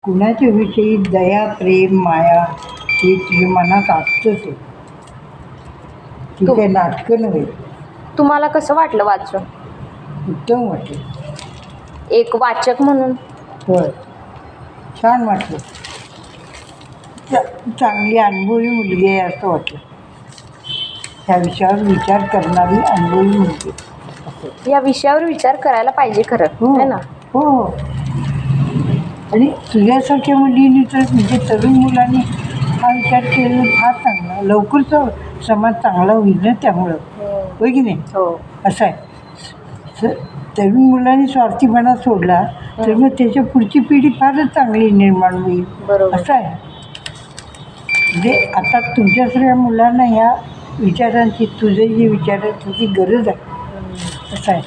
कुणाच्या विषयी दया प्रेम माया हे तुझ्या मनात असतंच आहे. ती काही नाटकं नव्हे. तुम्हाला कसं वाटलं वाचून? उत्तम वाटलं. एक वाचक म्हणून होय, छान वाटलं. चांगली अनुभवी मुलगी आहे असं वाटलं. ह्या विषयावर विचार करणारी अनुभवी मुलगी असं. या विषयावर विचार करायला पाहिजे खरं, हो है ना? हो. आणि तुझ्यासारख्या मुलींनी तर म्हणजे तरुण मुलांनी हा विचार केला फार चांगला. लवकरचा समाज चांगला होईल ना त्यामुळं, होय की नाही? हो. असं आहे. तरुण मुलांनी स्वार्थीपणा सोडला तर मग त्याच्या पुढची पिढी फारच चांगली निर्माण होईल. बरोबर. असं आहे. म्हणजे आता तुमच्यासारख्या मुलांना ह्या विचारांची तुझे जे विचार आहेत त्याची गरज आहे. असं आहे.